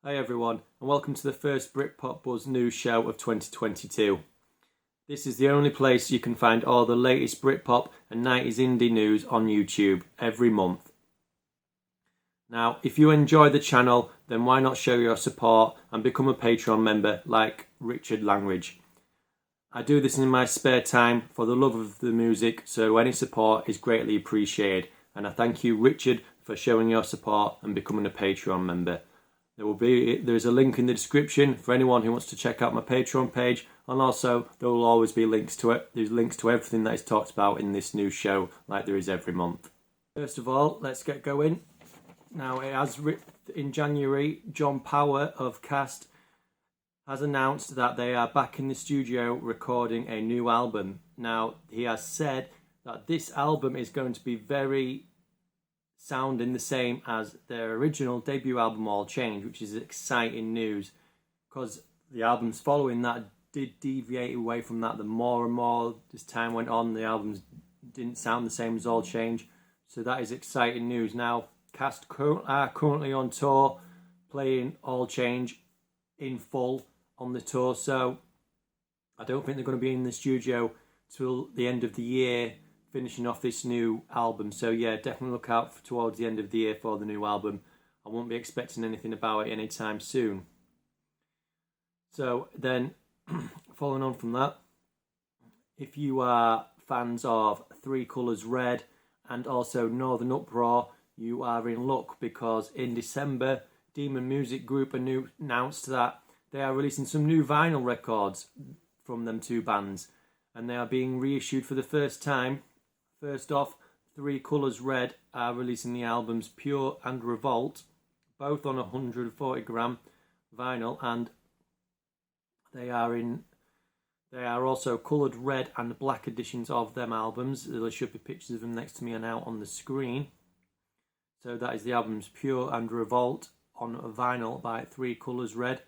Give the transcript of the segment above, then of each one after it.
Hi everyone, and welcome to the first Britpop Buzz news show of 2022. This is the only place you can find all the latest Britpop and 90s indie news on YouTube every month. Now, if you enjoy the channel, then why not show your support and become a Patreon member like Richard Langridge. I do this in my spare time for the love of the music, so any support is greatly appreciated, and I thank you, Richard, for showing your support and becoming a Patreon member. There is a link in the description for anyone who wants to check out my Patreon page, and also there will always be links to it. There's links to everything that is talked about in this new show, like there is every month. First of all, let's get going. Now, in January, John Power of Cast has announced that they are back in the studio recording a new album. Now, he has said that this album is going to be very sounding the same as their original debut album All Change, which is exciting news because the albums following that did deviate away from that. The more and more as time went on, the albums didn't sound the same as All Change, so that is exciting news. Now, Cast are currently on tour playing All Change in full on the tour, so I don't think they're going to be in the studio till the end of the year finishing off this new album. So yeah, definitely look out towards the end of the year for the new album. I won't be expecting anything about it anytime soon. So then, following on from that, if you are fans of Three Colours Red and also Northern Uproar, you are in luck, because in December, Demon Music Group announced that they are releasing some new vinyl records from them two bands, and they are being reissued for the first time. First off, Three Colours Red are releasing the albums Pure and Revolt, both on 140 gram vinyl, and they are also coloured red and black editions of them albums. There should be pictures of them next to me and out on the screen. So that is the albums Pure and Revolt on vinyl by Three Colours Red.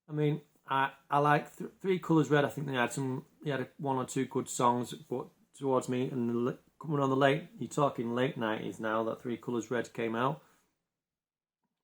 I mean, I like Three Colours Red. I think they had one or two good songs, but towards me, and coming on you're talking late 90s now that Three Colours Red came out.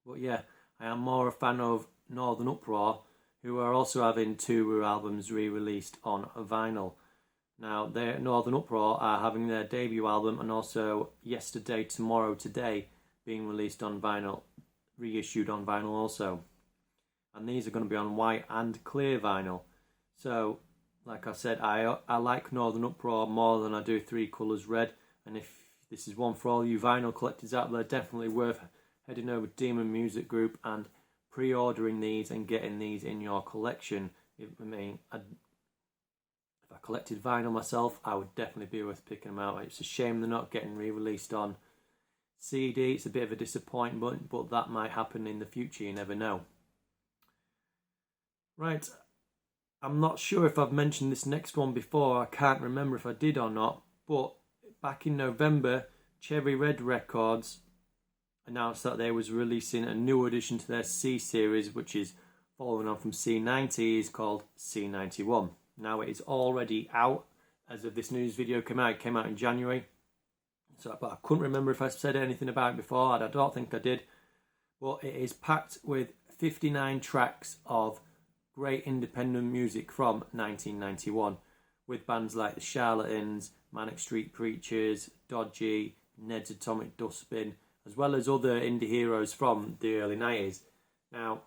But yeah, I am more a fan of Northern Uproar, who are also having two albums re-released on vinyl. Now, Northern Uproar are having their debut album and also Yesterday, Tomorrow, Today being released on vinyl, reissued on vinyl also. And these are going to be on white and clear vinyl. So, like I said, I like Northern Uproar more than I do Three Colours Red. And if this is one for all you vinyl collectors out there, definitely worth heading over to Demon Music Group and pre-ordering these and getting these in your collection. If I collected vinyl myself, I would definitely be worth picking them out. It's a shame they're not getting re-released on CD. It's a bit of a disappointment, but that might happen in the future, you never know. Right, I'm not sure if I've mentioned this next one before. I can't remember if I did or not, but back in November, Cherry Red Records announced that they was releasing a new addition to their C series, which is following on from C90s, called C91. Now, it is already out as of this news video came out. It came out in January, but I couldn't remember if I said anything about it before. I don't think I did. But it is packed with 59 tracks of great independent music from 1991, with bands like the Charlatans, Manic Street Preachers, Dodgy, Ned's Atomic Dustbin, as well as other indie heroes from the early 90s. Now,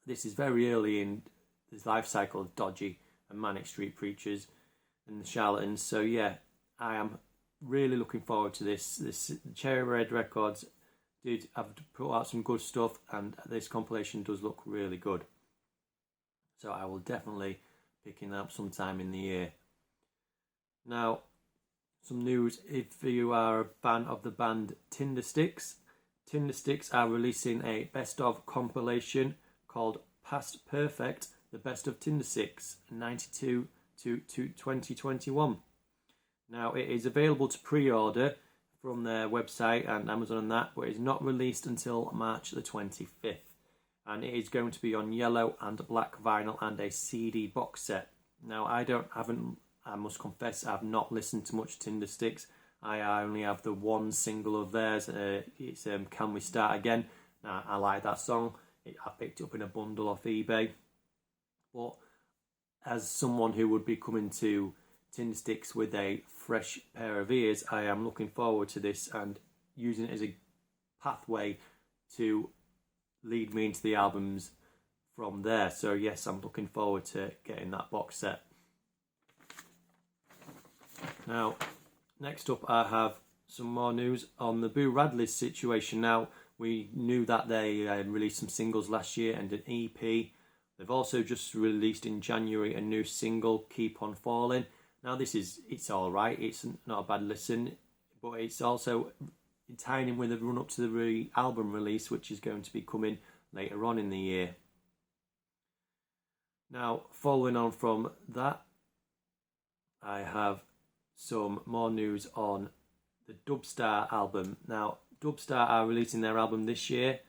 this is very early in the life cycle of Dodgy and Manic Street Preachers and the Charlatans. So yeah, I am really looking forward to this. Cherry Red Records have put out some good stuff, and this compilation does look really good. So I will definitely picking that up sometime in the year. Now, some news if you are a fan of the band Tindersticks. Tindersticks are releasing a best of compilation called Past Perfect, the best of Tindersticks 92 to 2021. Now, it is available to pre-order from their website and Amazon and that, but it's not released until March the 25th. And it is going to be on yellow and black vinyl and a CD box set. Now, I must confess, I've not listened to much Tindersticks. I only have the one single of theirs. It's Can We Start Again. Now, I like that song. I picked it up in a bundle off eBay. But as someone who would be coming to Tindersticks with a fresh pair of ears, I am looking forward to this and using it as a pathway to lead me into the albums from there. So yes, I'm looking forward to getting that box set. Now, next up I have some more news on the Radleys situation. Now, we knew that they released some singles last year and an EP. They've also just released in January a new single, Keep On Falling. Now it's alright, it's not a bad listen, but it's also tying in with the run up to the album release, which is going to be coming later on in the year. Now, following on from that, I have some more news on the Dubstar album. Now, Dubstar are releasing their album this year,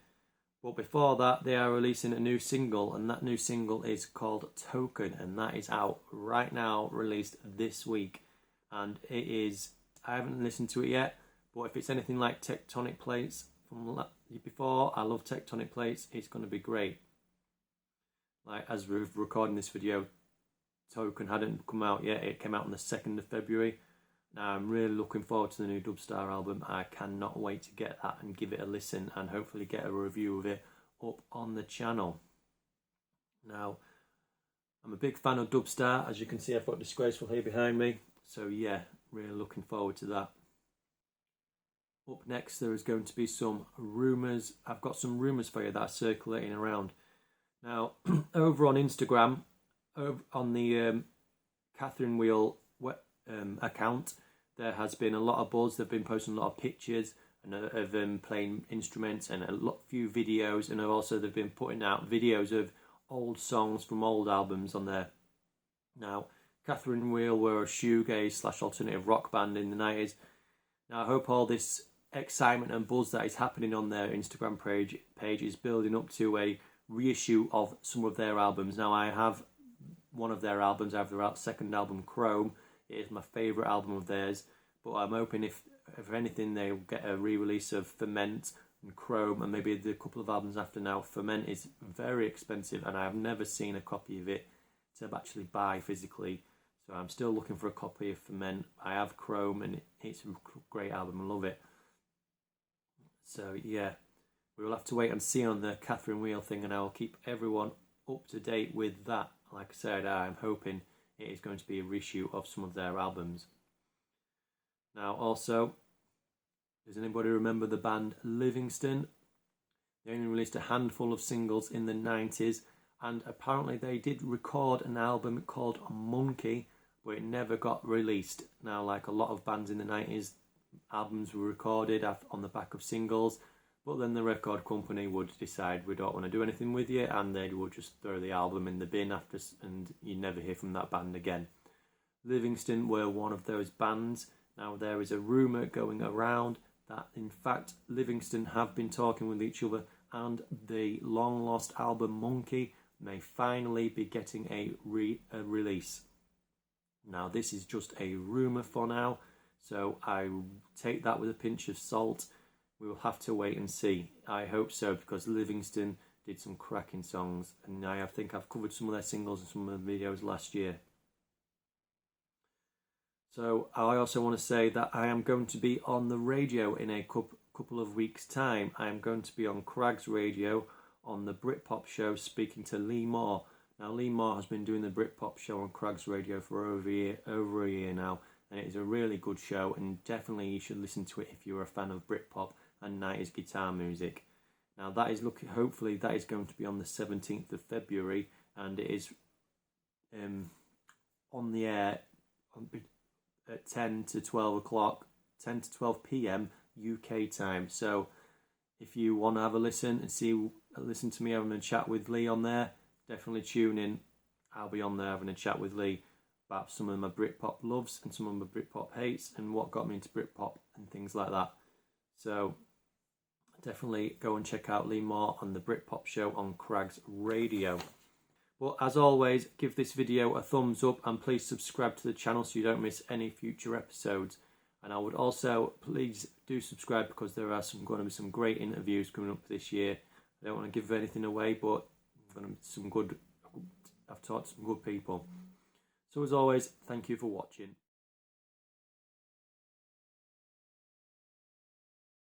but before that they are releasing a new single, and that new single is called Token, and that is out right now, released this week. And it is, I haven't listened to it yet, but if it's anything like Tectonic Plates from before, I love Tectonic Plates, it's going to be great. Like, as we're recording this video, Token hadn't come out yet, it came out on the 2nd of February. Now, I'm really looking forward to the new Dubstar album. I cannot wait to get that and give it a listen and hopefully get a review of it up on the channel. Now, I'm a big fan of Dubstar. As you can see, I've got Disgraceful here behind me. So yeah, really looking forward to that. Up next, there is going to be some rumours. I've got some rumours for you that are circulating around. Now, over on Instagram, over on the Catherine Wheel account, there has been a lot of buzz. They've been posting a lot of pictures and of them playing instruments and few videos, and also they've been putting out videos of old songs from old albums on there. Now, Catherine Wheel were a shoegaze / alternative rock band in the 90s. Now, I hope all this excitement and buzz that is happening on their Instagram page is building up to a reissue of some of their albums. Now, I have one of their albums. I have their second album, Chrome. It is my favourite album of theirs, but I'm hoping if anything, they'll get a re-release of Ferment and Chrome, and maybe the couple of albums after. Now, Ferment is very expensive, and I have never seen a copy of it to actually buy physically, so I'm still looking for a copy of Ferment. I have Chrome, and it's a great album. I love it. So yeah, we will have to wait and see on the Catherine Wheel thing, and I will keep everyone up to date with that. Like I said, I'm hoping it is going to be a reissue of some of their albums. Now, also, does anybody remember the band Livingston? They only released a handful of singles in the 90s, and apparently they did record an album called Monkey, but it never got released. Now, like a lot of bands in the 90s, albums were recorded on the back of singles, but then the record company would decide, we don't want to do anything with you, and they would just throw the album in the bin after, and you never hear from that band again. Livingston were one of those bands. Now, there is a rumour going around that, in fact, Livingston have been talking with each other, and the long-lost album Monkey may finally be getting a release. Now, this is just a rumour for now, so I take that with a pinch of salt. We will have to wait and see. I hope so, because Livingston did some cracking songs, and I think I've covered some of their singles and some of the videos last year. So I also want to say that I am going to be on the radio in a couple of weeks' time. I am going to be on Crag's Radio on the Britpop Show, speaking to Lee Moore. Now, Lee Moore has been doing the Britpop Show on Crag's Radio for over a year now, and it is a really good show, and definitely you should listen to it if you're a fan of Britpop and 90s guitar music. Now, that is hopefully that is going to be on the 17th of February, and it is on the air at 10 to 12 p.m. UK time. So if you want to have a listen and listen to me having a chat with Lee on there, definitely tune in. I'll be on there having a chat with Lee about some of my Britpop loves and some of my Britpop hates and what got me into Britpop and things like that. So definitely go and check out Lee Moore on the Britpop Show on Crag's Radio. But as always, give this video a thumbs up and please subscribe to the channel so you don't miss any future episodes. And I would also, please do subscribe, because there are going to be some great interviews coming up this year. I don't want to give anything away, but I've talked to some good people. So as always, thank you for watching.